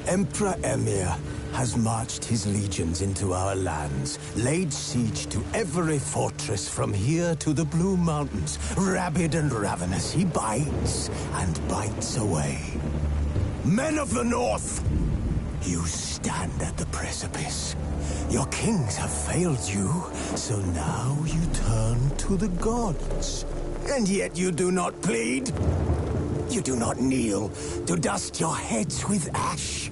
Emperor Emir has marched his legions into our lands, laid siege to every fortress from here to the Blue Mountains. Rabid and ravenous, he bites and bites away. Men of the North, you stand at the precipice. Your kings have failed you, so now you turn to the gods. And yet you do not plead. You do not kneel to dust your heads with ash.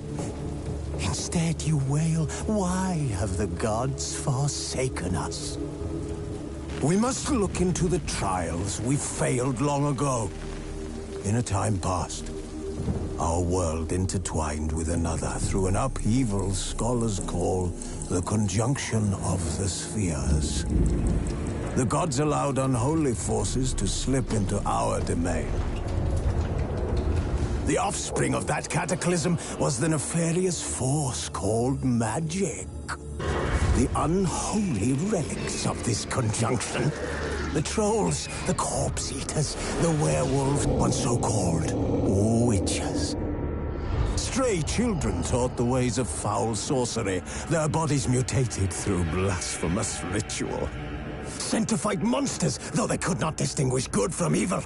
Instead you wail, why have the gods forsaken us? We must look into the trials we failed long ago. In a time past, our world intertwined with another through an upheaval scholars call the conjunction of the spheres. The gods allowed unholy forces to slip into our domain. The offspring of that cataclysm was the nefarious force called magic. The unholy relics of this conjunction. The trolls, the corpse eaters, the werewolves, and so-called witches. Stray children taught the ways of foul sorcery, their bodies mutated through blasphemous ritual. Sent to fight monsters, though they could not distinguish good from evil.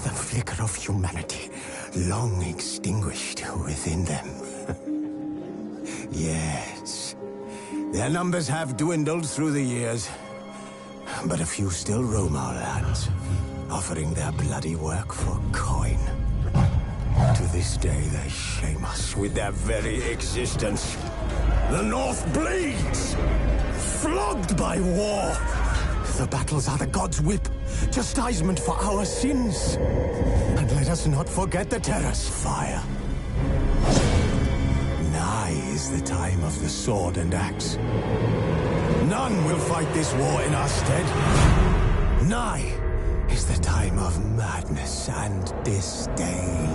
The flicker of humanity, long extinguished within them. Yes, their numbers have dwindled through the years, but a few still roam our lands, offering their bloody work for coin. To this day, they shame us with their very existence. The North bleeds, flogged by war. The battles are the gods' whip, chastisement for our sins. And let us not forget the terror's fire. Nigh is the time of the sword and axe. None will fight this war in our stead. Nigh is the time of madness and disdain.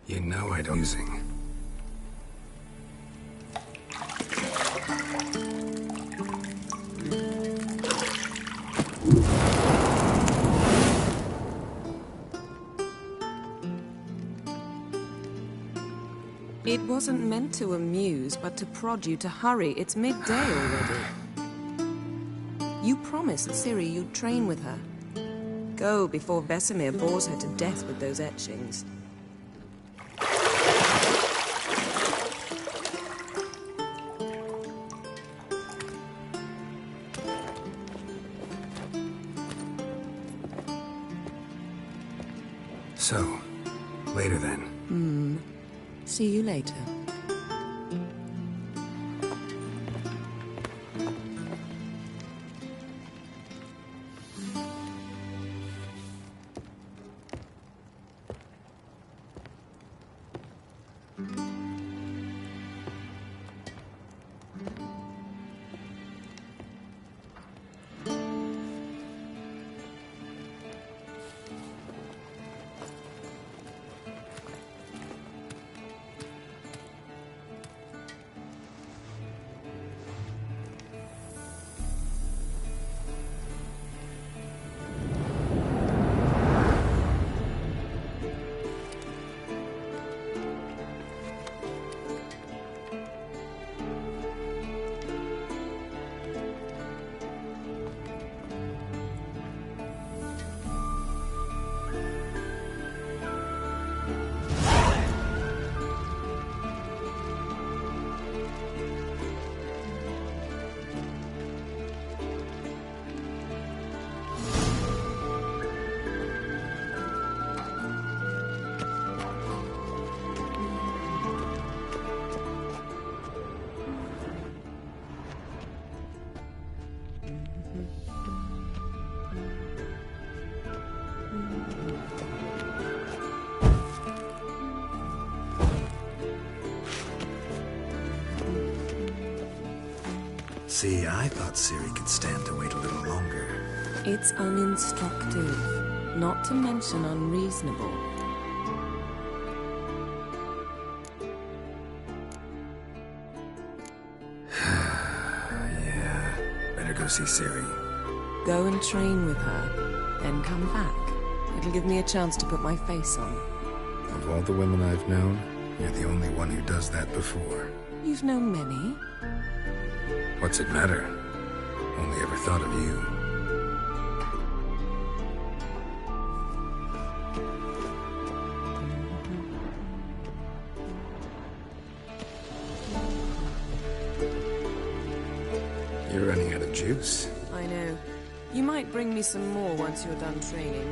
You know I don't using. It wasn't meant to amuse, but to prod you to hurry. It's midday already. You promised Ciri you'd train with her. Go before Vesemir bores her to death with those etchings. So, later then. See you later. See, I thought Ciri could stand to wait a little longer. It's uninstructive, not to mention unreasonable. Yeah, better go see Ciri. Go and train with her, then come back. It'll give me a chance to put my face on. Of all the women I've known, you're the only one who does that before. You've known many. What's it matter? Only ever thought of you. You're running out of juice. I know. You might bring me some more once you're done training.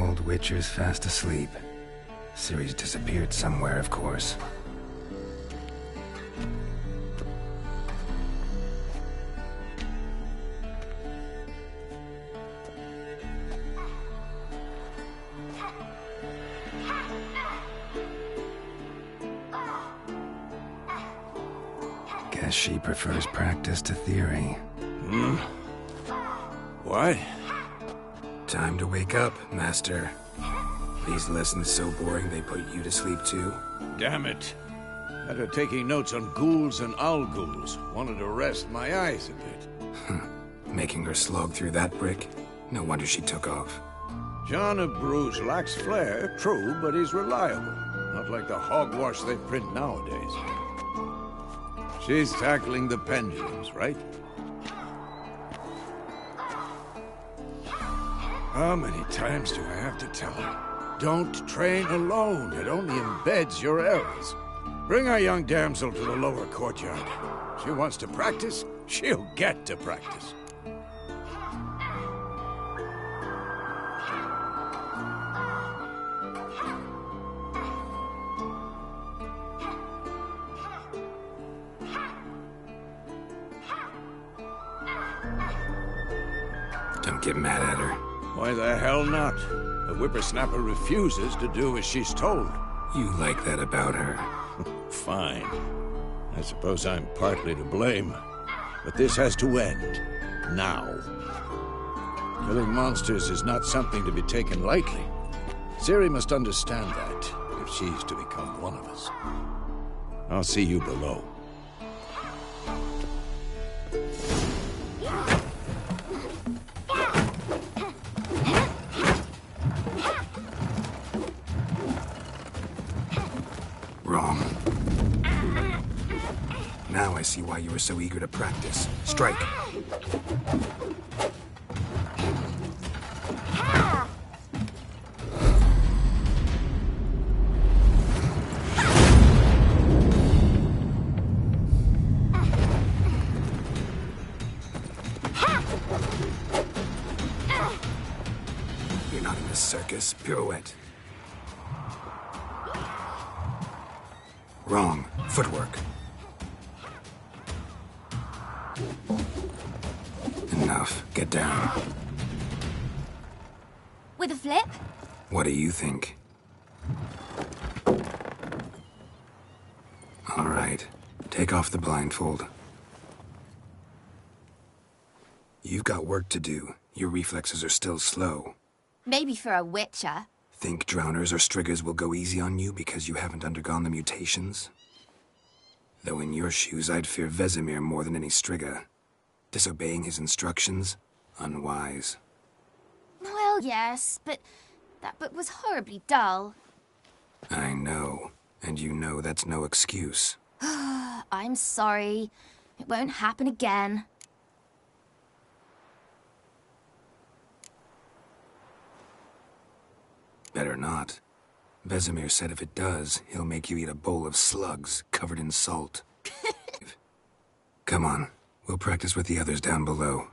Old Witcher's fast asleep. Ciri's disappeared somewhere, of course. Guess she prefers practice to theory. What? Time to wake up, Master. These lessons so boring they put you to sleep too? Damn it. After taking notes on ghouls and owl ghouls, wanted to rest my eyes a bit. Making her slog through that brick? No wonder she took off. John of Bruges lacks flair, true, but he's reliable. Not like the hogwash they print nowadays. She's tackling the pendulums, right? How many times do I have to tell her? Don't train alone. It only embeds your errors. Bring our young damsel to the lower courtyard. She wants to practice, she'll get to practice. Don't get mad at her. Why the hell not? The whippersnapper refuses to do as she's told. You like that about her. Fine. I suppose I'm partly to blame. But this has to end. Now. Killing monsters is not something to be taken lightly. Ciri must understand that, if she's to become one of us. I'll see you below. Wrong. Now I see why you were so eager to practice. Strike. You're not in a circus. Pirouette. Wrong. Footwork. Enough. Get down. With a flip? What do you think? All right. Take off the blindfold. You've got work to do. Your reflexes are still slow. Maybe for a witcher. Think drowners or striggers will go easy on you because you haven't undergone the mutations? Though in your shoes, I'd fear Vesemir more than any strigger. Disobeying his instructions? Unwise. Well, yes, but that book was horribly dull. I know. And you know that's no excuse. I'm sorry. It won't happen again. Better not. Vesemir said if it does, he'll make you eat a bowl of slugs covered in salt. Come on. We'll practice with the others down below.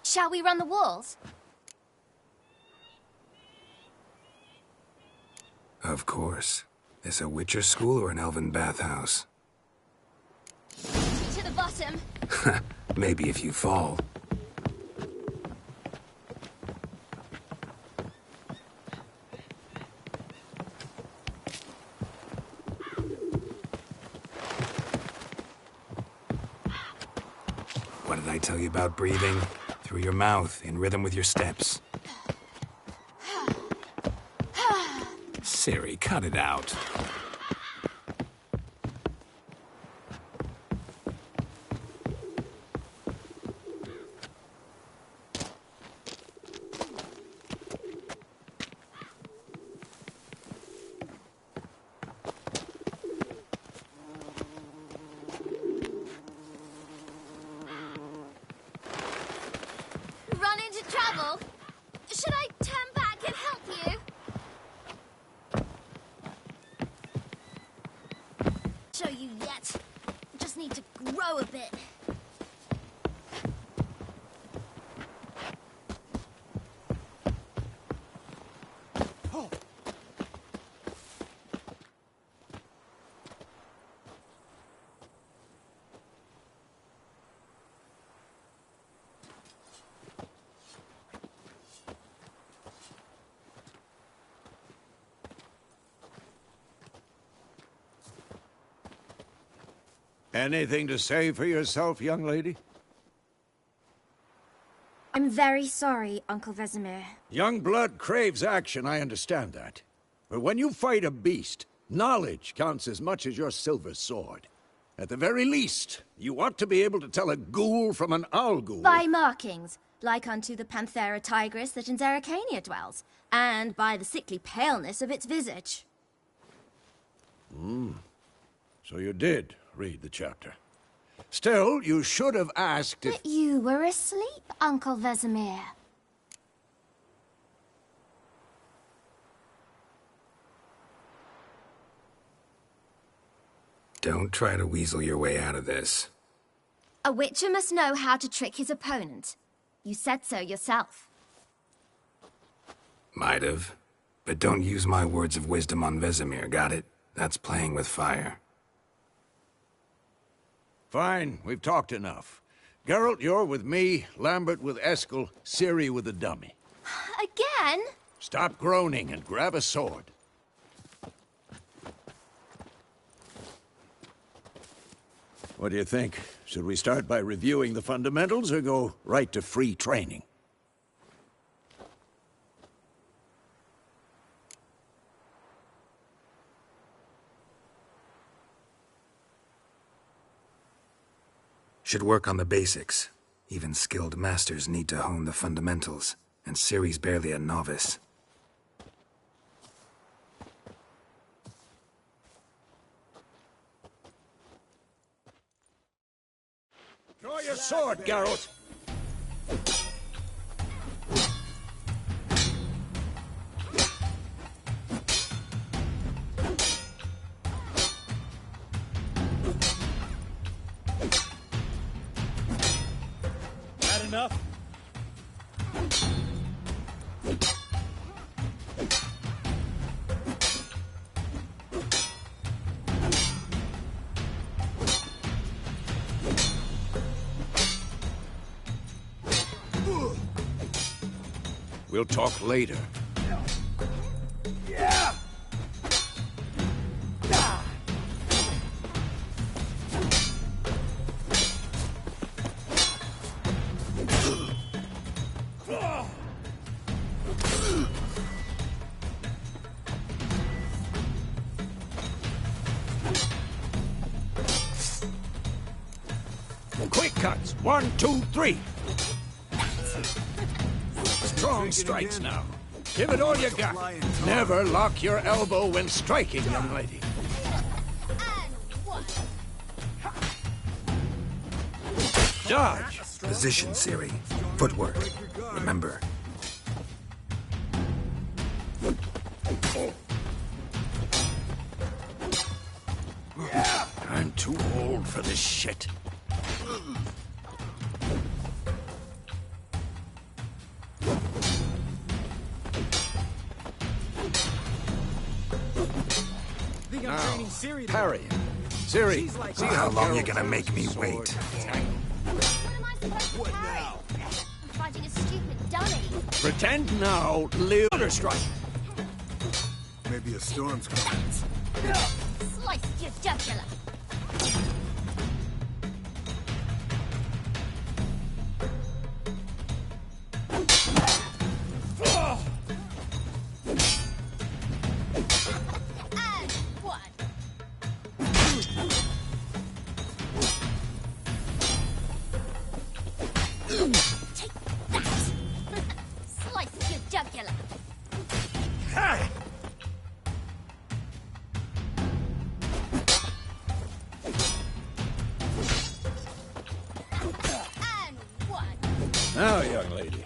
Shall we run the walls? Of course. This a Witcher school or an elven bathhouse? To the bottom. Maybe if you fall. What did I tell you about breathing? Through your mouth, in rhythm with your steps. Ciri, cut it out. Run into trouble? Should I turn back and help you? Show you yet. Just need to grow a bit. Anything to say for yourself, young lady? I'm very sorry, Uncle Vesemir. Young blood craves action, I understand that. But when you fight a beast, knowledge counts as much as your silver sword. At the very least, you ought to be able to tell a ghoul from an owl ghoul. By markings, like unto the Panthera tigris that in Zerrikania dwells, and by the sickly paleness of its visage. So you did read the chapter. Still, you should have asked if... But you were asleep, Uncle Vesemir. Don't try to weasel your way out of this. A Witcher must know how to trick his opponent. You said so yourself. Might have. But don't use my words of wisdom on Vesemir, got it? That's playing with fire. Fine, we've talked enough. Geralt, you're with me, Lambert with Eskel, Ciri with the dummy. Again? Stop groaning and grab a sword. What do you think? Should we start by reviewing the fundamentals or go right to free training? Should work on the basics. Even skilled masters need to hone the fundamentals, and Ciri's barely a novice. Draw your sword, Geralt! That enough? We'll talk later. Quick cuts. 1, 2, 3. Strong strikes now. Give it all you got. Never lock your elbow when striking, young lady. Dodge. Position, Ciri. Footwork. Remember. I'm too old for this shit. Parry. Ciri, see How long you Geralt gonna make me sword wait? What am I supposed to carry? I'm fighting a stupid dummy. Pretend now, Leader strike. Maybe a storm's coming. Slice your jugular. And one. Take that. Slice your jugular. And one. Now, young lady,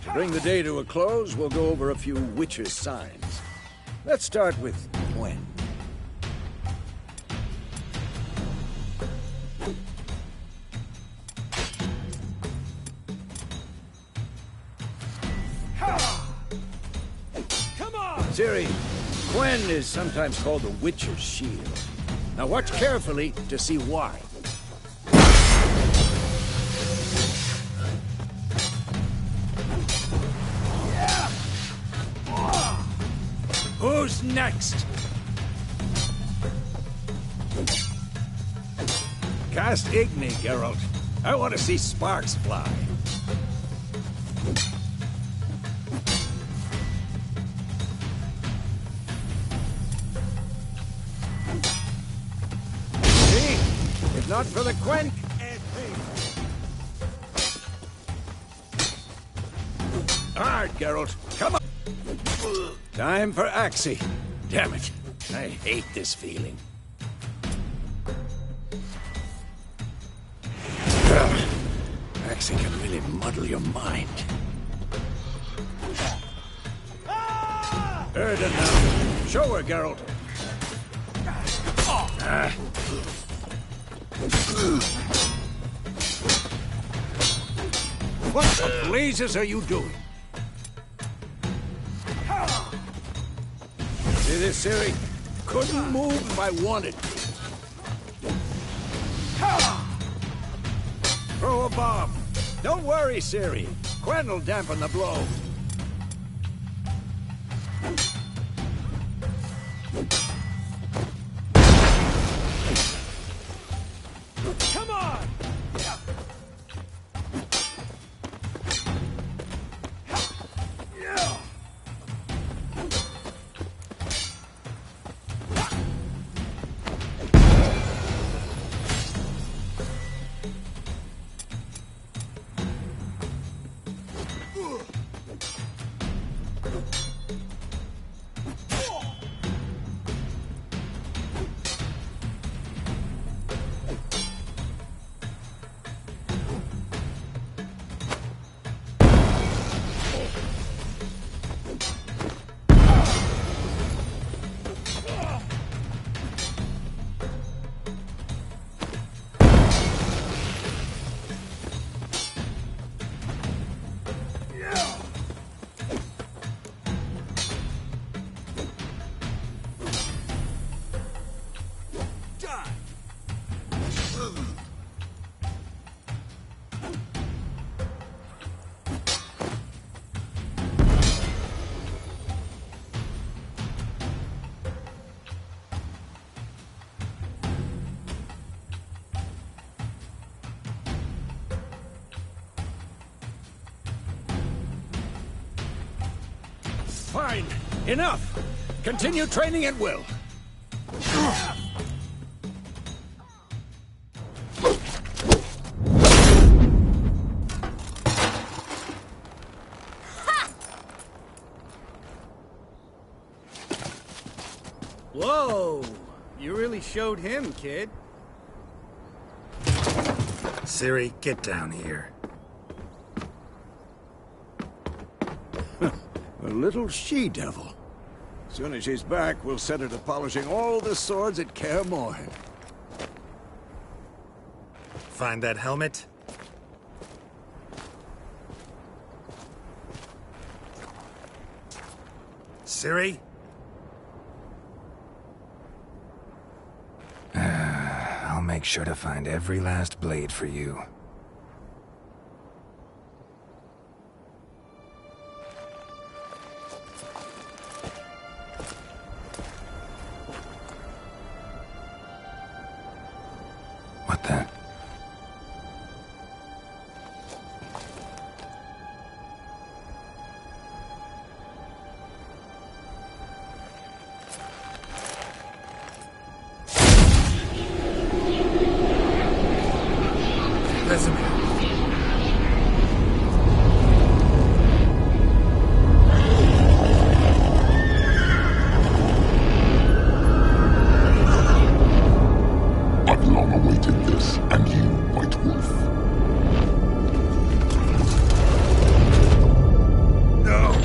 to bring the day to a close, we'll go over a few witches' signs. Let's start with Gwen. Come on! Ciri, Gwen is sometimes called the Witcher's Shield. Now watch carefully to see why. Who's next? Cast Igni, Geralt. I want to see sparks fly. See? If not for the Quen... Hard, Geralt. Come on. Time for Axii. Damn it. I hate this feeling. Axii can really muddle your mind. Erda now. Show her, Geralt. What the blazes are you doing? See this, Ciri? Couldn't move if I wanted to. Throw a bomb. Don't worry, Ciri. Quen will dampen the blow. Come on! Fine. Enough. Continue training at will. Whoa! You really showed him, kid. Ciri, get down here. A little she-devil. As soon as she's back, we'll set her to polishing all the swords at Kaer Morhen. Find that helmet? Ciri? I'll make sure to find every last blade for you. What the? Vesemir. I've long awaited this, and you, White Wolf. No!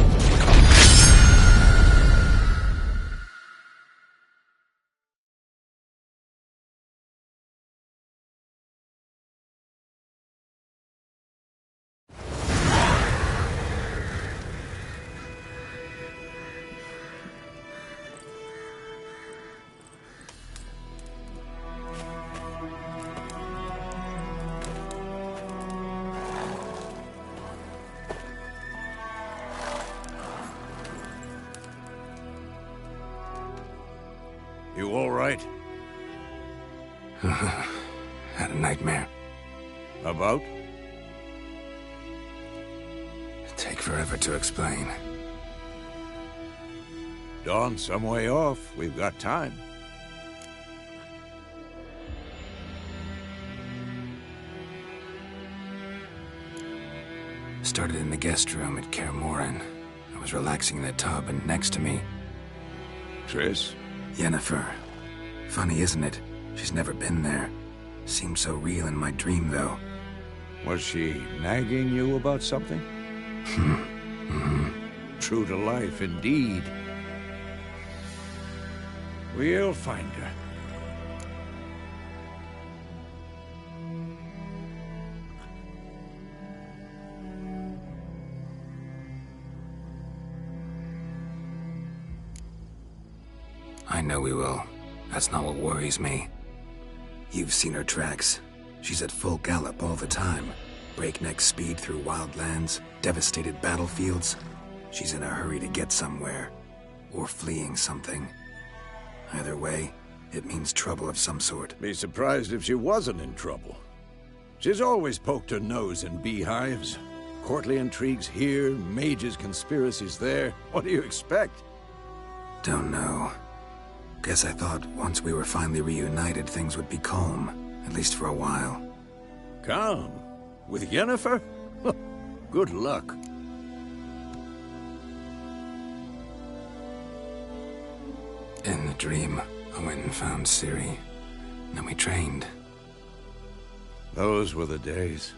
You all right? Had a nightmare. About? Take forever to explain. Dawn's some way off. We've got time. Started in the guest room at Kaer Morhen. I was relaxing in the tub, and next to me, Triss? Yennefer. Funny, isn't it? She's never been there. Seemed so real in my dream, though. Was she nagging you about something? True to life, indeed. We'll find her. I know we will. That's not what worries me. You've seen her tracks. She's at full gallop all the time. Breakneck speed through wild lands, devastated battlefields. She's in a hurry to get somewhere. Or fleeing something. Either way, it means trouble of some sort. Be surprised if she wasn't in trouble. She's always poked her nose in beehives. Courtly intrigues here, mages' conspiracies there. What do you expect? Don't know. Guess I thought once we were finally reunited, things would be calm. At least for a while. Calm? With Yennefer? Good luck. In the dream, I went and found Ciri. Then we trained. Those were the days.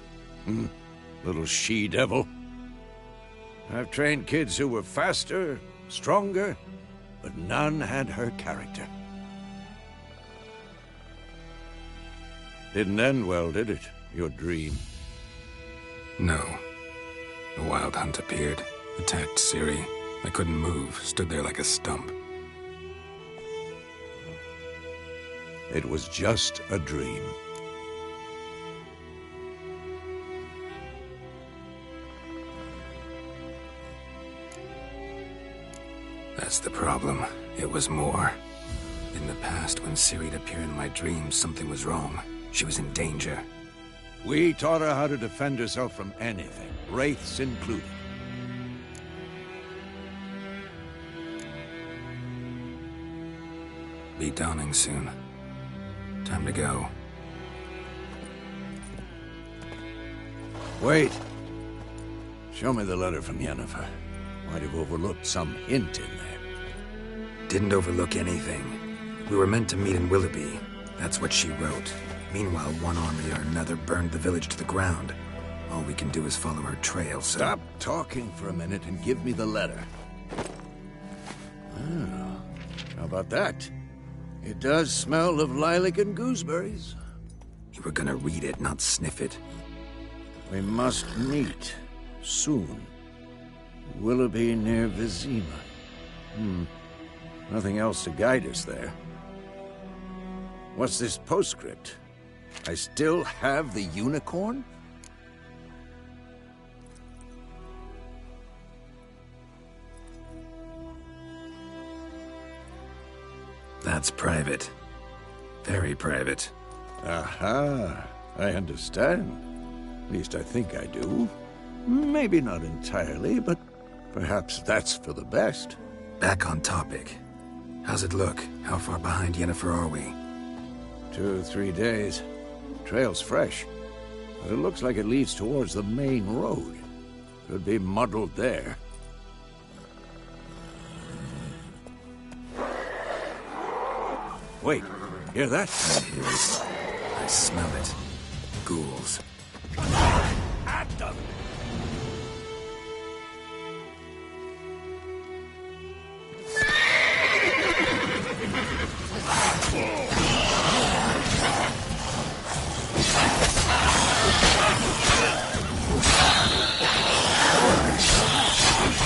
Little she-devil. I've trained kids who were faster, stronger, but none had her character. Didn't end well, did it? Your dream? No. The Wild Hunt appeared, attacked Ciri. I couldn't move, stood there like a stump. It was just a dream. That's the problem. It was more. In the past, when Ciri'd appear in my dreams, something was wrong. She was in danger. We taught her how to defend herself from anything, wraiths included. Be dawning soon. Time to go. Wait. Show me the letter from Yennefer. Might have overlooked some hint in there. Didn't overlook anything. We were meant to meet in Willoughby. That's what she wrote. Meanwhile, one army or another burned the village to the ground. All we can do is follow her trail, so... Stop talking for a minute and give me the letter. Oh, how about that? It does smell of lilac and gooseberries. You were gonna read it, not sniff it. We must meet. Soon. Willoughby near Vizima. Nothing else to guide us there. What's this postscript? I still have the unicorn? That's private. Very private. Aha, I understand. At least I think I do. Maybe not entirely, but perhaps that's for the best. Back on topic. How's it look? How far behind Yennefer are we? 2 or 3 days. Trail's fresh, but it looks like it leads towards the main road. Could be muddled there. Wait, hear that? I hear it. I smell it. Ghouls. At them!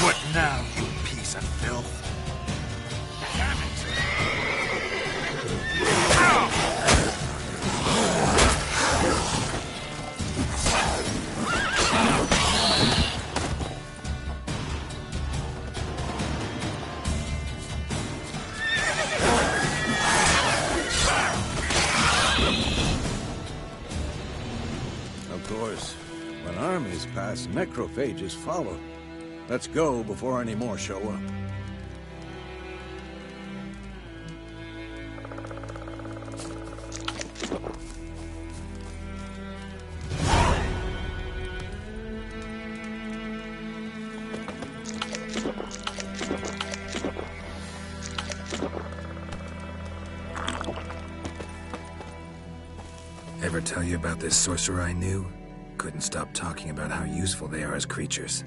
What now, you piece of filth? Damn it! Of course, when armies pass, necrophages follow. Let's go before any more show up. Ever tell you about this sorcerer I knew? Couldn't stop talking about how useful they are as creatures.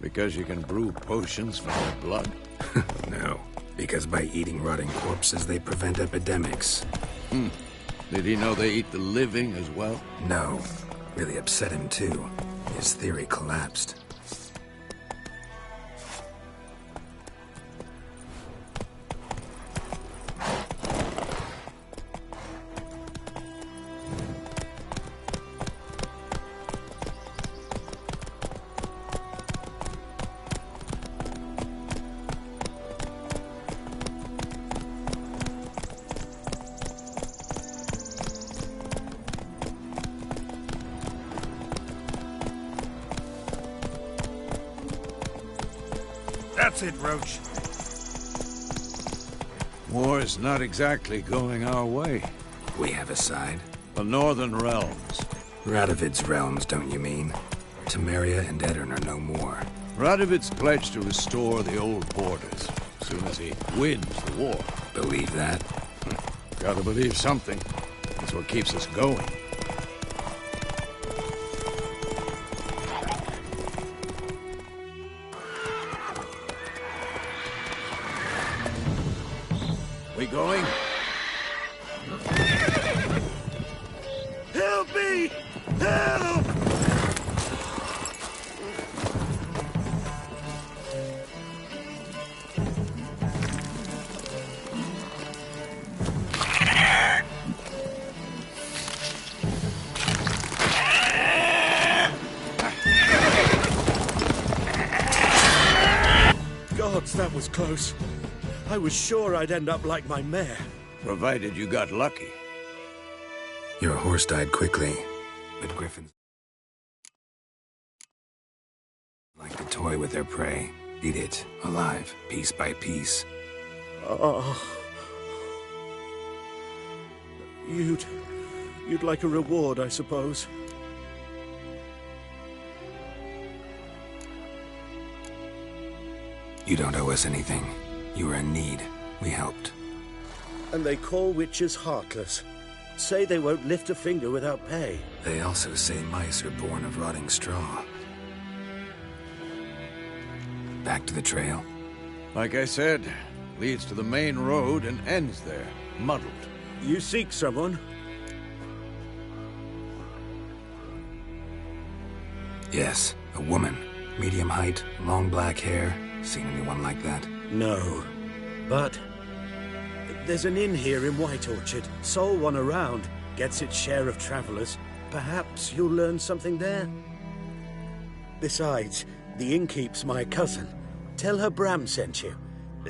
Because you can brew potions from their blood? No, because by eating rotting corpses, they prevent epidemics. Did he know they eat the living as well? No, really upset him too. His theory collapsed. That's it, Roach. War's not exactly going our way. We have a side. The Northern Realms. Radovid's realms, don't you mean? Temeria and Edirn are no more. Radovid's pledged to restore the old borders as soon as he wins the war. Believe that? Gotta believe something. That's what keeps us going. We going? Help me! Help! Gods, that was close. I was sure I'd end up like my mare. Provided you got lucky. Your horse died quickly, but griffins like to toy with their prey. Eat it, alive, piece by piece. Oh. You'd like a reward, I suppose. You don't owe us anything. You were in need. We helped. And they call witches heartless. Say they won't lift a finger without pay. They also say mice are born of rotting straw. Back to the trail. Like I said, leads to the main road and ends there, muddled. You seek someone? Yes, a woman. Medium height, long black hair. Seen anyone like that? No. But there's an inn here in White Orchard. Sole one around. Gets its share of travelers. Perhaps you'll learn something there. Besides, the innkeep's my cousin. Tell her Bram sent you.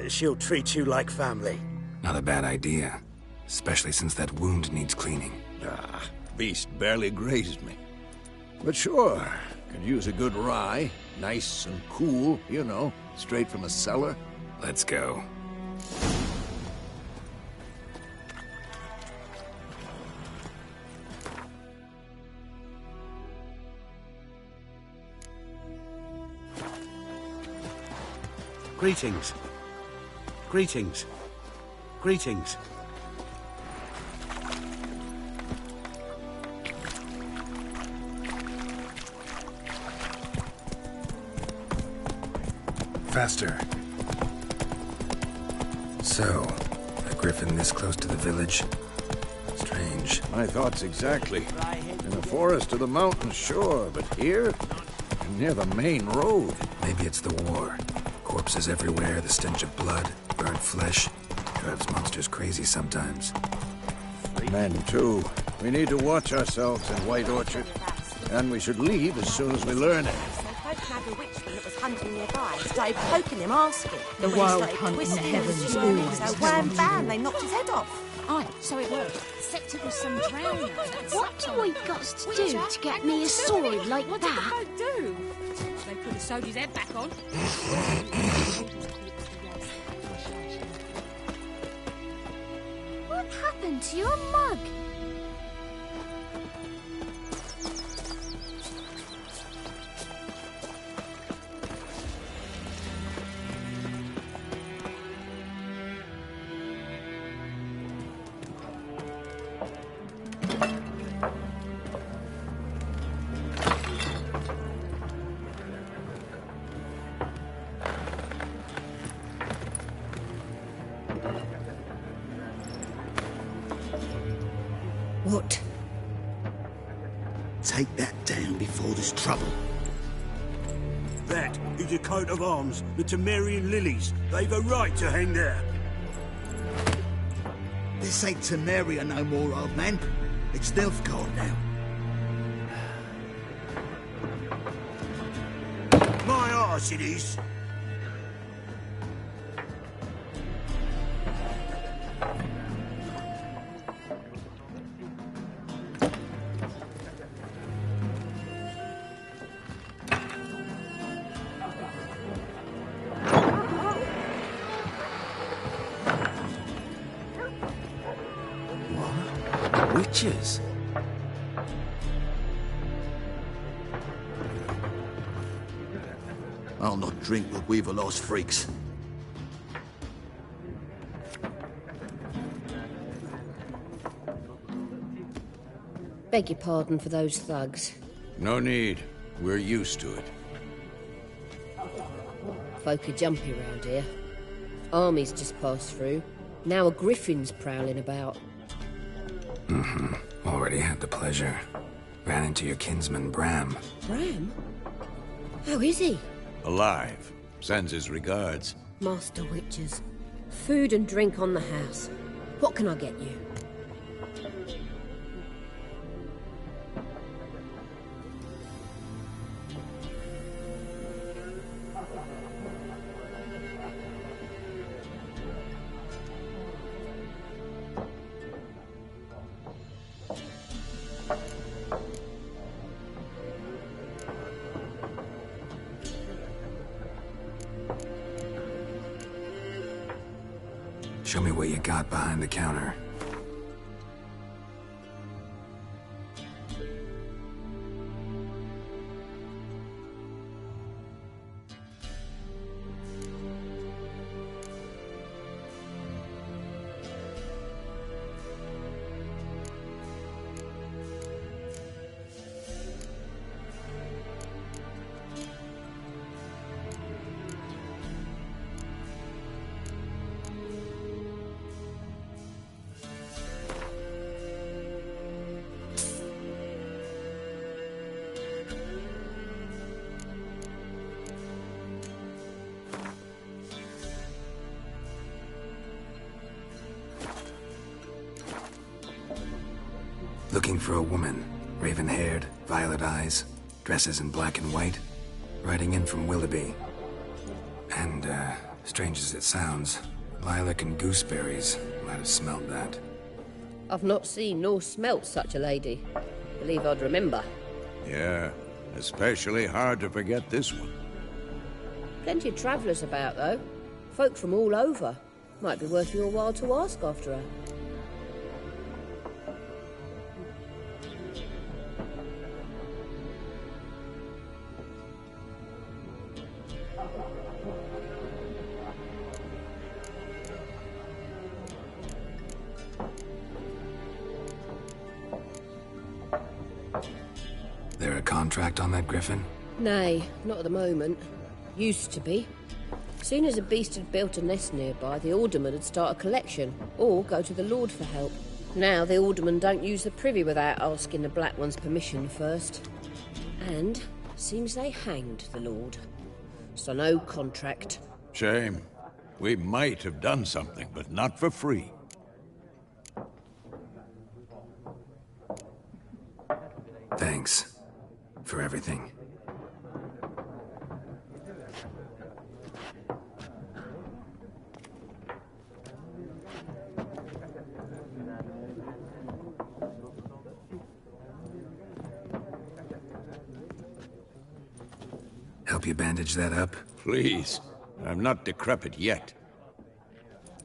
She'll treat you like family. Not a bad idea. Especially since that wound needs cleaning. Ah, beast barely grazed me. But sure, could use a good rye. Nice and cool, you know, straight from a cellar. Let's go. Greetings. Greetings. Greetings. Faster. So, a griffin this close to the village? Strange. My thoughts exactly. In the forest or the mountains, sure, but here? Near the main road. Maybe it's the war. Corpses everywhere, the stench of blood, burnt flesh. Drives monsters crazy sometimes. Men, too. We need to watch ourselves in White Orchard. And we should leave as soon as we learn it. Hunting nearby, started poking him, asking. The wild hunt in the heavens always. So wham bam, they knocked his head off. Aye, so it was. Except it was some drowning. What do we got to do to get me a sword like what that? What did they do? They could have sewed his head back on. What happened to your mug? What? Take that down before there's trouble. That is a coat of arms, the Temerian lilies. They've a right to hang there. This ain't Temeria no more, old man. It's Nilfgaard now. My arse it is. Witches? I'll not drink with Weaverlost freaks. Beg your pardon for those thugs. No need. We're used to it. Folk are jumpy round here. Armies just passed through. Now a griffin's prowling about. Already had the pleasure. Ran into your kinsman, Bram. Bram? How is he? Alive. Sends his regards. Master Witches. Food and drink on the house. What can I get you? Show me what you got behind the counter. Looking for a woman. Raven-haired, violet eyes, dresses in black and white. Riding in from Willoughby. And, strange as it sounds, lilac and gooseberries might have smelled that. I've not seen nor smelt such a lady. Believe I'd remember. Yeah, especially hard to forget this one. Plenty of travellers about, though. Folk from all over. Might be worth your while to ask after her. There a contract on that griffin? Nay, not at the moment. Used to be. Soon as a beast had built a nest nearby, the alderman would start a collection, or go to the Lord for help. Now the alderman don't use the privy without asking the Black One's permission first. And seems they hanged the Lord. So no contract. Shame. We might have done something, but not for free. Thanks. For everything. Help you bandage that up? Please. I'm not decrepit yet.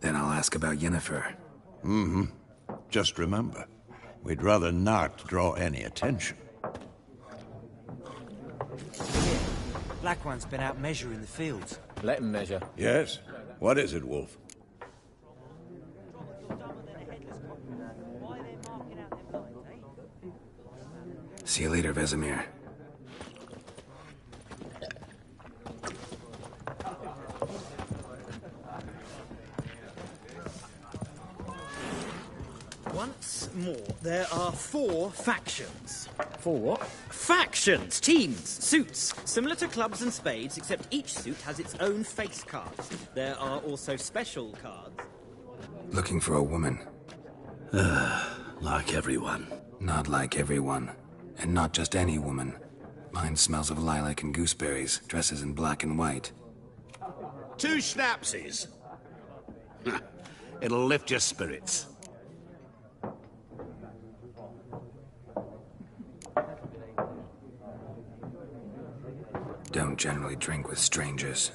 Then I'll ask about Yennefer. Just remember, we'd rather not draw any attention. Black One's been out measuring the fields. Let him measure. Yes? What is it, Wolf? See you later, Vesemir. Once more, there are 4 factions. 4 what? Factions! Teams! Suits! Similar to clubs and spades, except each suit has its own face cards. There are also special cards. Looking for a woman. Like everyone. Not like everyone. And not just any woman. Mine smells of lilac and gooseberries, dresses in black and white. 2 schnapsies. It'll lift your spirits. Don't generally drink with strangers.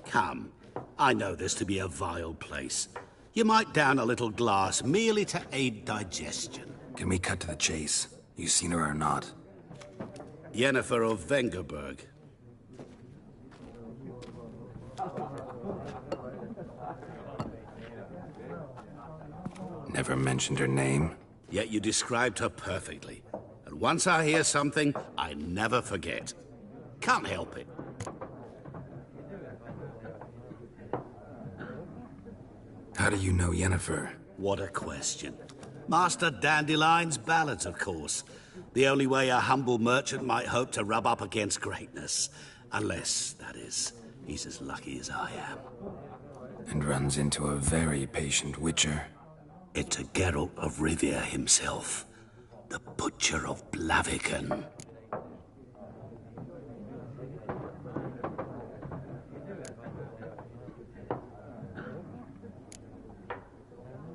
Come, I know this to be a vile place. You might down a little glass merely to aid digestion. Can we cut to the chase? You seen her or not? Yennefer of Vengerberg. Never mentioned her name? Yet you described her perfectly. And once I hear something, I never forget. Can't help it. How do you know Yennefer? What a question. Master Dandelion's ballads, of course. The only way a humble merchant might hope to rub up against greatness. Unless, that is, he's as lucky as I am. And runs into a very patient witcher. Into Geralt of Rivia himself. The Butcher of Blaviken.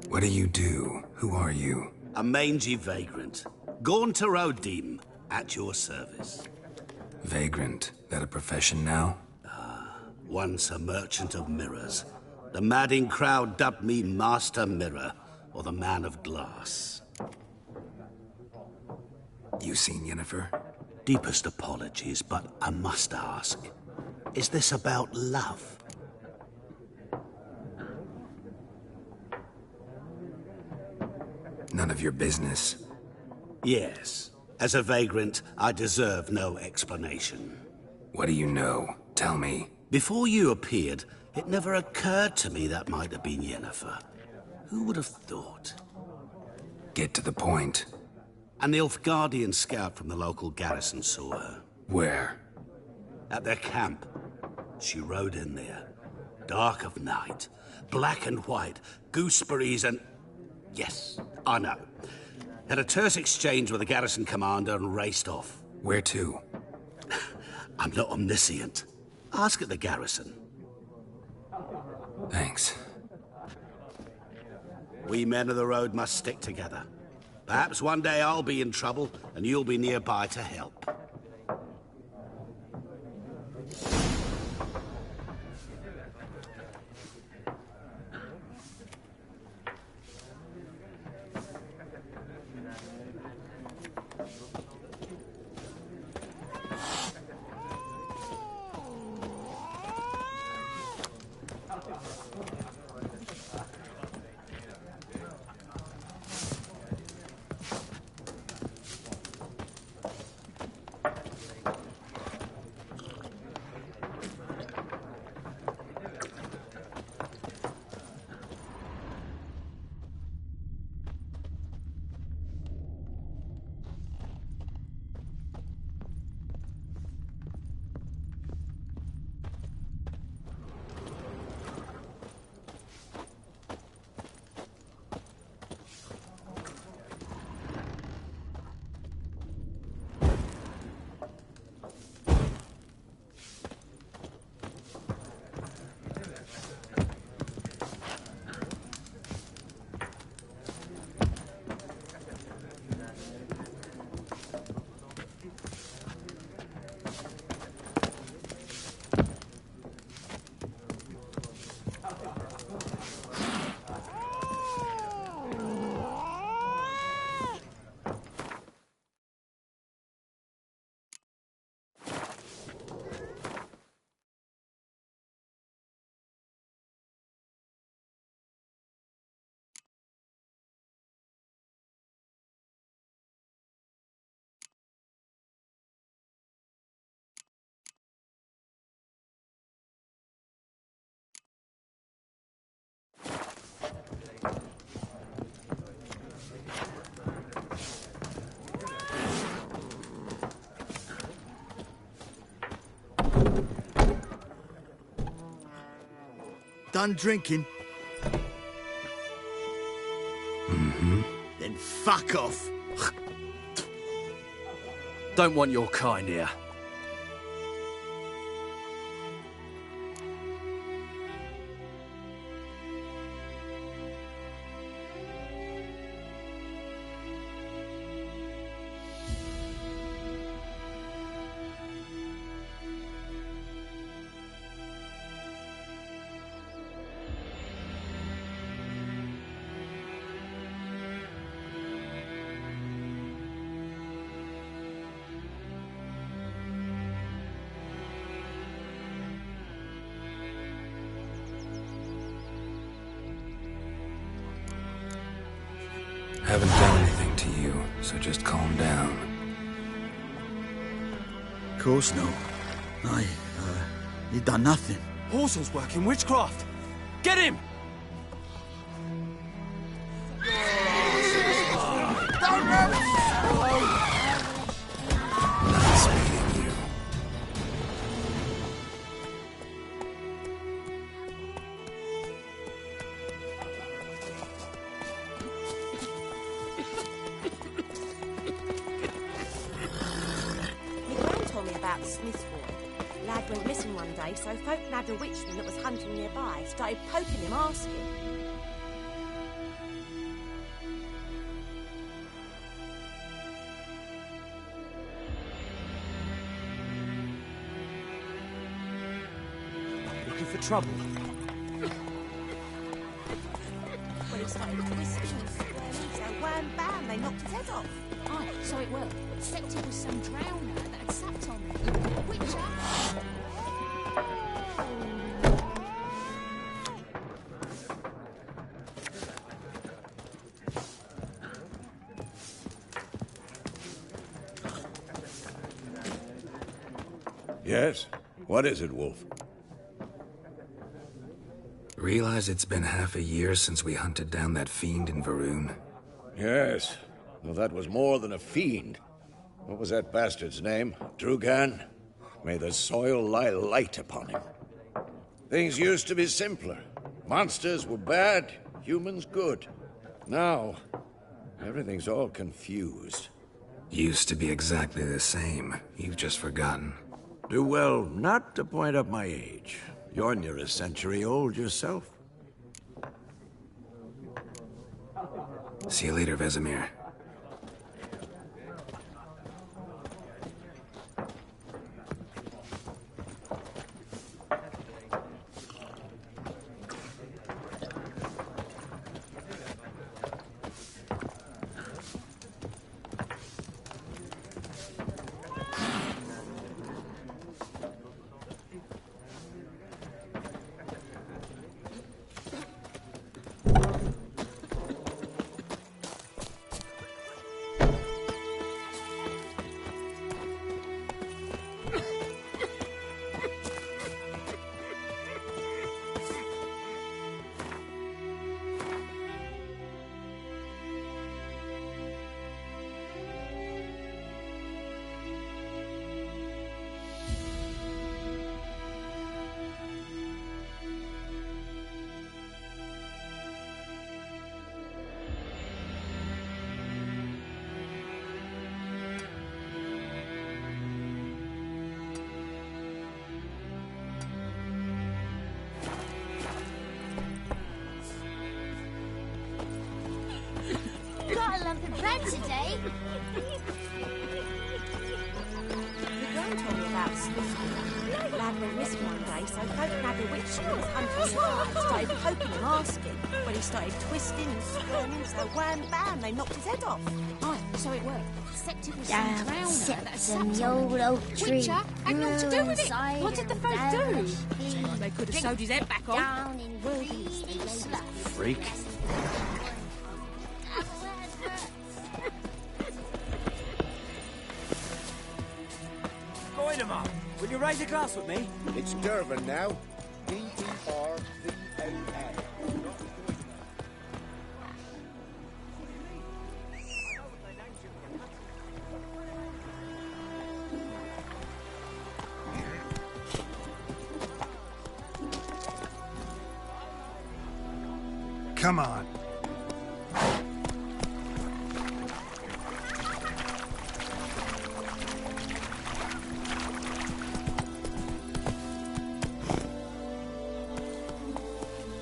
What do you do? Who are you? A mangy vagrant. Gaunter O'Dim, at your service. Vagrant? That a profession now? Once a merchant of mirrors. The madding crowd dubbed me Master Mirror, or the Man of Glass. You seen Yennefer? Deepest apologies, but I must ask. Is this about love? None of your business. Yes. As a vagrant, I deserve no explanation. What do you know? Tell me. Before you appeared, it never occurred to me that might have been Yennefer. Who would have thought? Get to the point. An Nilfgaardian scout from the local garrison saw her. Where? At their camp. She rode in there. Dark of night. Black and white. Gooseberries and... Yes, I know. Had a terse exchange with the garrison commander and raced off. Where to? I'm not omniscient. Ask at the garrison. Thanks. We men of the road must stick together. Perhaps one day I'll be in trouble and you'll be nearby to help. Done drinking? Mm-hmm. Then fuck off. Don't want your kind here. Haven't done anything to you, so just calm down. Of course not. He done nothing. Horsel's working witchcraft. Get him! Nice meeting you. My gran told me about the Smith's boy. Lad went missing one day, so folk nabbed a witchman that was hunting nearby, started poking him, asking. Looking for trouble. Well, he started twisting and squirming, so wham bam, they knocked his head off. Oh, so it worked. Except it was some drowner that had sat on him. Witcher! Yes? What is it, Wolf? Realize it's been half a year since we hunted down that fiend in Varun? Yes. Well, that was more than a fiend. What was that bastard's name? Drugan? May the soil lie light upon him. Things used to be simpler. Monsters were bad, humans good. Now, everything's all confused. Used to be exactly the same. You've just forgotten. Do well not to point up my age. You're near a century old yourself. See you later, Vesemir. Got a lump of bread today. My gran told me about the Smith's boy. Lad went missing one day, so folk nabbed a witchman that was hunting nearby, started poking him, asking. Well, he started twisting and squirming, so wham bam, they knocked his head off. Oh, so it worked. Except it was some drowner that had sat Some on the old him. oak tree. Witcher had naught to do with it. Inside What did the and folk down do? They could have sewed his head back on. Down in Wilderness, they lay Freak. Goidemar, will you raise a glass with me? It's Durban now. D-E-R-V-A-N. Come on.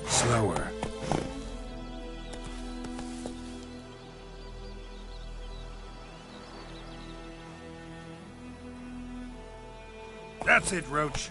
Slower. That's it, Roach.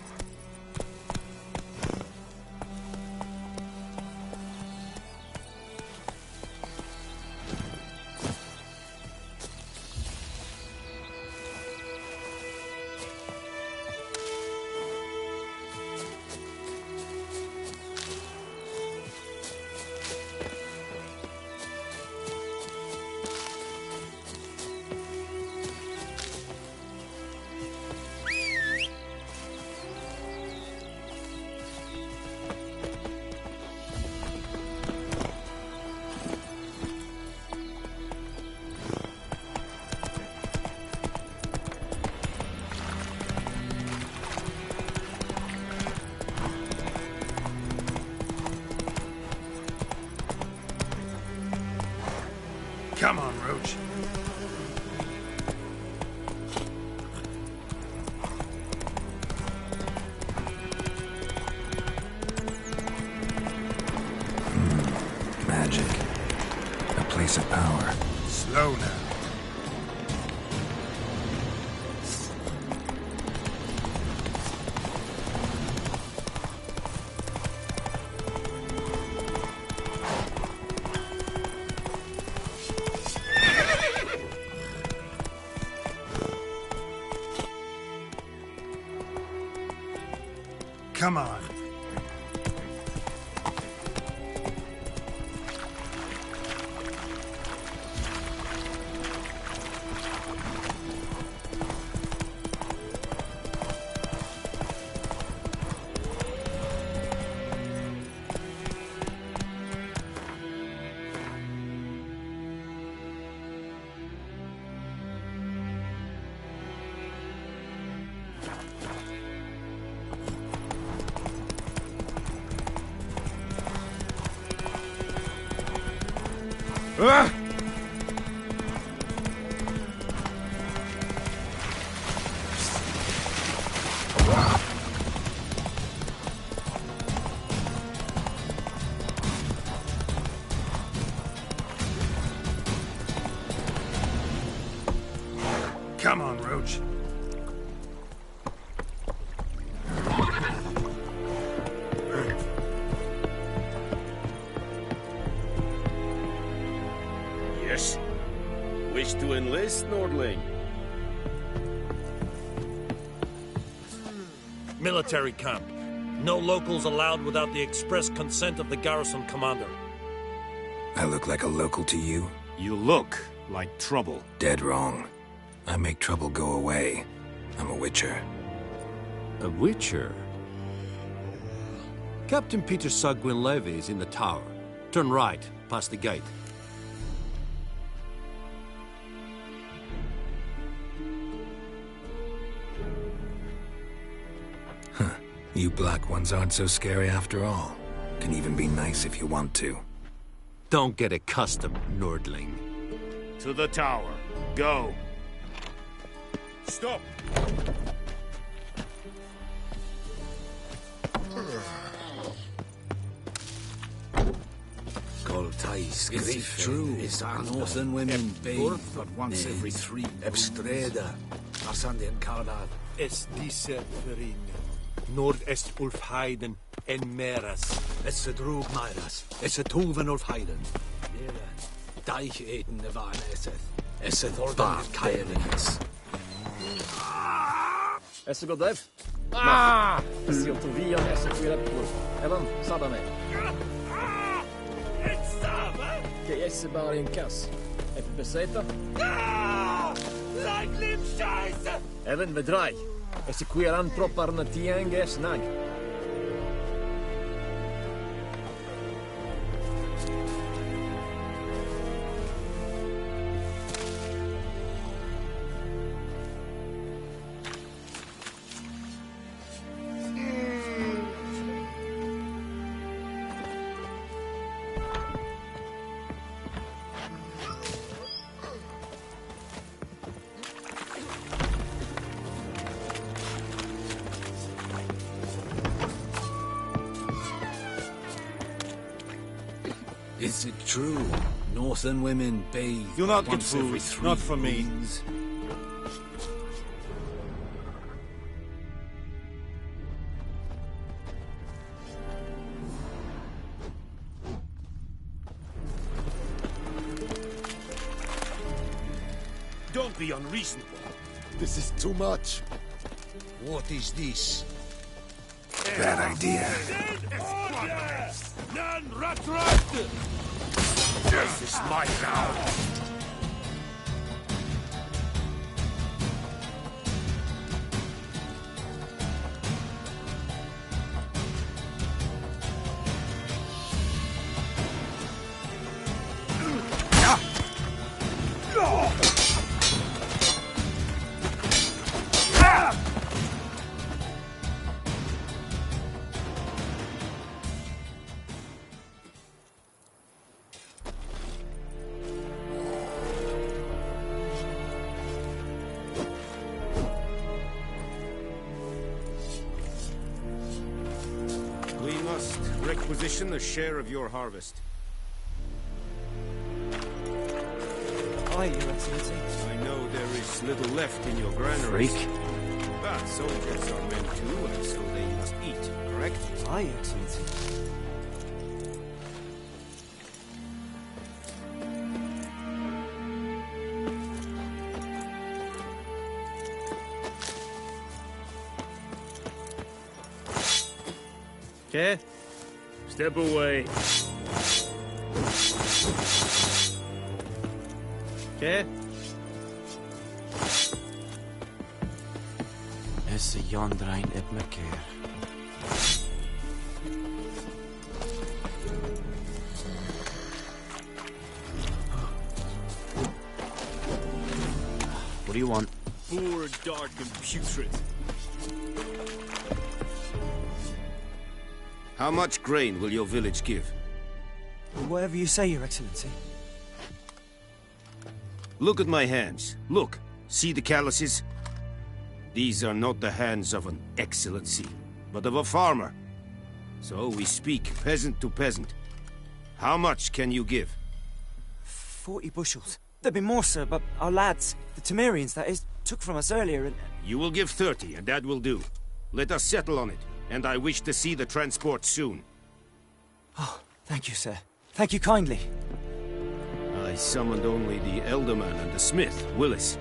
Come on, Roach. Magic. A place of power. Slow now. Come on. Come on, Roach. Yes. Wish to enlist, Nordling? Military camp. No locals allowed without the express consent of the garrison commander. I look like a local to you? You look like trouble. Dead wrong. I make trouble go away. I'm a witcher. A witcher? Captain Peter Sagwin Levy is in the tower. Turn right, past the gate. You black ones aren't so scary after all. Can even be nice if you want to. Don't get accustomed, Nordling. To the tower. Go. Stop! Is it true? Northern women bathe but once every 3 Ebstreda. Asanden Karnar. Es diese Verin. Nord-Est Ulfheiden en Meras. Es a drug Meras. Es a Tuven Ulfheiden. Deich eten van eseth. Es a Thordan Kaelins. Es a Godev. Es a Tovian, es a Quirepur. Evan, Sabame. Que jesse bara i en kass. Är för besätta? Även vedrai. Es a Quiran propar na tiange snag. Is it true? Northern women bathe Do not get once every food. 3 Not from me. moons? Don't be unreasonable. This is too much. What is this? Bad idea. This is my town. Requisition a share of your harvest. Aye, Your Excellency. I know there is little left in your granaries. Freak. But soldiers are men too, and so they must eat, correct? Aye, Your Excellency. Okay. Step away. Okay. Esse Jondrain et Mekeer. What do you want? Poor, dark, and putrid. How much grain will your village give? Whatever you say, Your Excellency. Look at my hands. Look. See the calluses? These are not the hands of an excellency, but of a farmer. So we speak peasant to peasant. How much can you give? 40 bushels. There'd be more, sir, but our lads, the Temerians, that is, took from us earlier and... You will give 30, and that will do. Let us settle on it, and I wish to see the transport soon. Oh, thank you, sir. Thank you kindly. I summoned only the Elderman and the smith, Willis.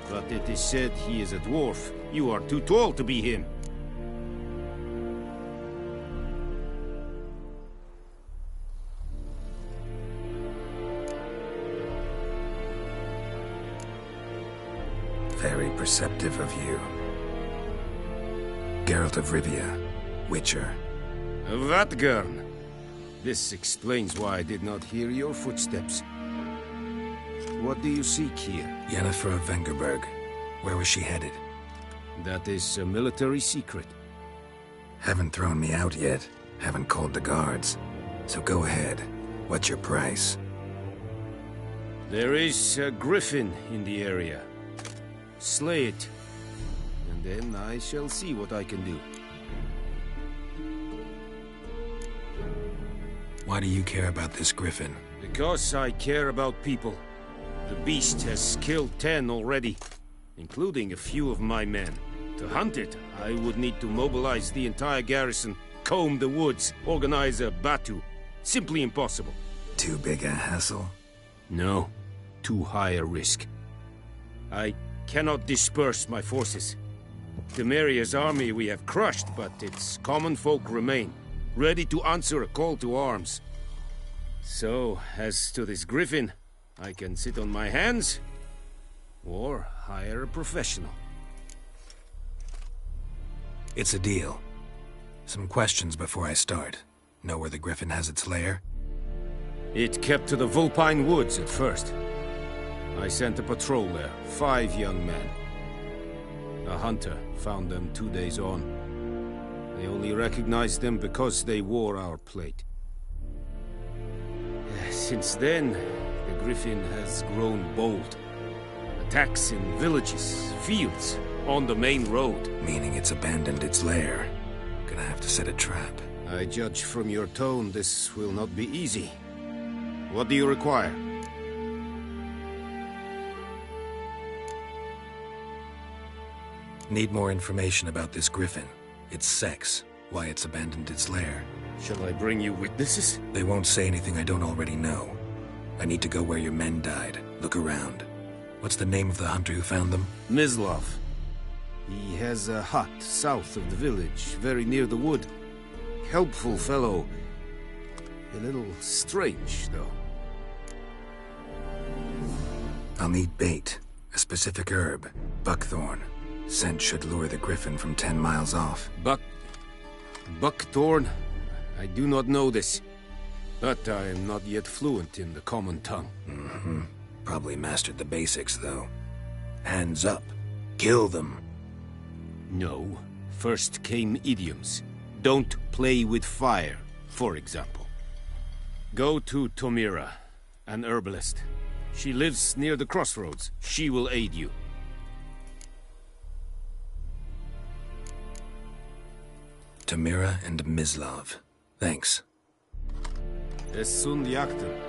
But it is said he is a dwarf. You are too tall to be him. Very perceptive of you. Geralt of Rivia, Witcher. Vatgern. This explains why I did not hear your footsteps. What do you seek here? Yennefer of Vengerberg. Where was she headed? That is a military secret. Haven't thrown me out yet. Haven't called the guards. So go ahead. What's your price? There is a griffin in the area. Slay it. And then I shall see what I can do. Why do you care about this griffin? Because I care about people. The beast has killed 10 already, including a few of my men. To hunt it, I would need to mobilize the entire garrison, comb the woods, organize a batu. Simply impossible. Too big a hassle? No. Too high a risk. I cannot disperse my forces. Temeria's army we have crushed, but its common folk remain, ready to answer a call to arms. So, as to this griffin, I can sit on my hands, or hire a professional. It's a deal. Some questions before I start. Know where the griffin has its lair? It kept to the Vulpine Woods at first. I sent a patrol there, 5 young men. A hunter found them 2 days on. They only recognized them because they wore our plate. Since then, the griffin has grown bold. Attacks in villages, fields, on the main road. Meaning it's abandoned its lair. Gonna have to set a trap. I judge from your tone this will not be easy. What do you require? Need more information about this griffin. Its sex, why it's abandoned its lair. Shall I bring you witnesses? They won't say anything I don't already know. I need to go where your men died. Look around. What's the name of the hunter who found them? Mislav. He has a hut south of the village, very near the wood. Helpful fellow. A little strange, though. I'll need bait. A specific herb. Buckthorn. Scent should lure the griffin from 10 miles off. Buckthorn? I do not know this. But I am not yet fluent in the common tongue. Mm-hmm. Probably mastered the basics, though. Hands up. Kill them. No. First came idioms. Don't play with fire, for example. Go to Tomira, an herbalist. She lives near the crossroads. She will aid you. Tomira and Mislav. Thanks. Es sunt jakten.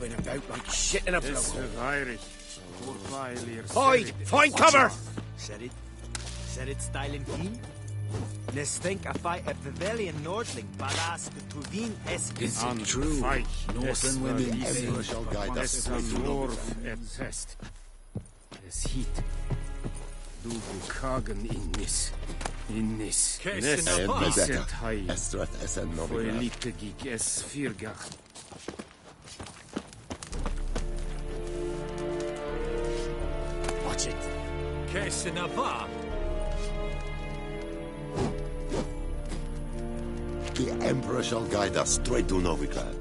About like shit in a This blow. is Irish. Hide! Find cover! Said it style in Wien? Nes think a fight a Pavilion Nordling, Balas to Wien es Is it true? Northern women Emperor shall guide us straight to Novigrad. Pest. Es hit. Du bukagen innis. Innis. Kes Nes in a iset hai. Estreth es en Novigrad. Foelite gig es firgach. Watch it. Kes in a va. The Emperor shall guide us straight to Novigrad.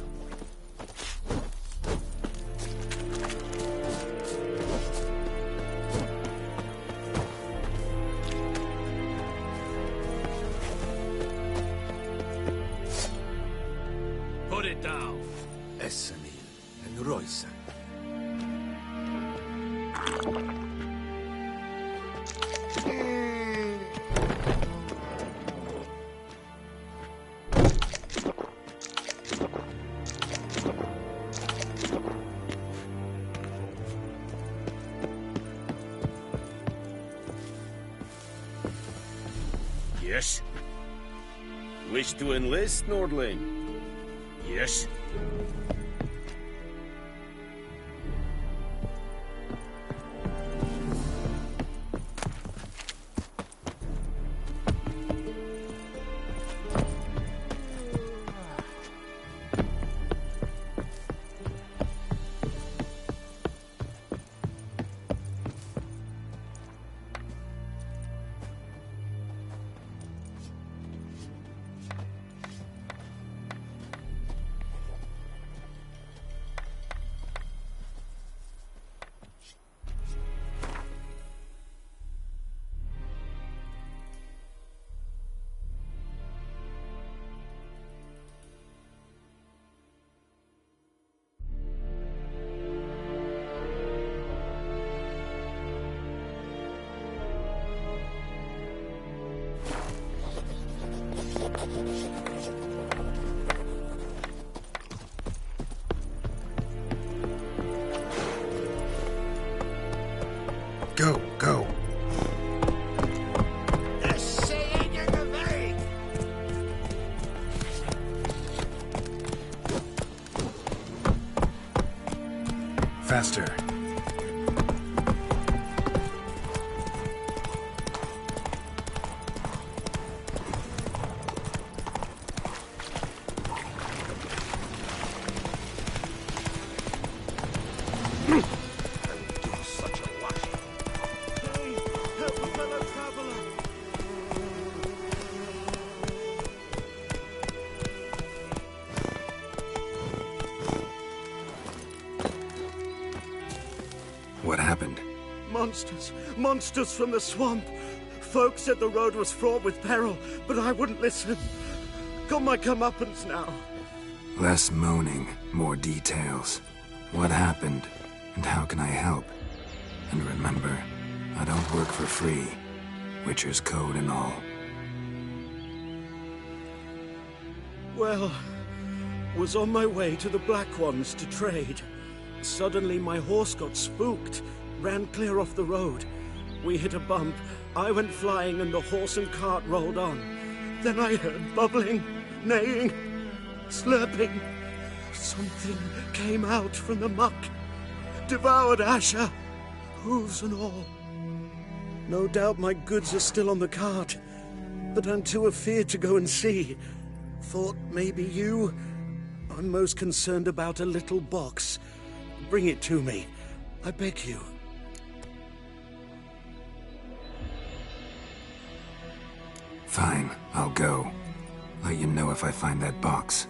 Put it down. Essamil and Roysa. Yes? Wish to enlist, Nordling? Yes? Go, go. Faster. What happened? Monsters! Monsters from the swamp! Folk said the road was fraught with peril, but I wouldn't listen. Got my comeuppance now. Less moaning, more details. What happened, and how can I help? And remember, I don't work for free. Witcher's code and all. Well, was on my way to the Black Ones to trade. Suddenly my horse got spooked, ran clear off the road. We hit a bump, I went flying and the horse and cart rolled on. Then I heard bubbling, neighing, slurping. Something came out from the muck, devoured Asher, hooves and all. No doubt my goods are still on the cart, but I'm too afeard to go and see. Thought maybe you... I'm most concerned about a little box. Bring it to me, I beg you. Fine, I'll go. Let you know if I find that box.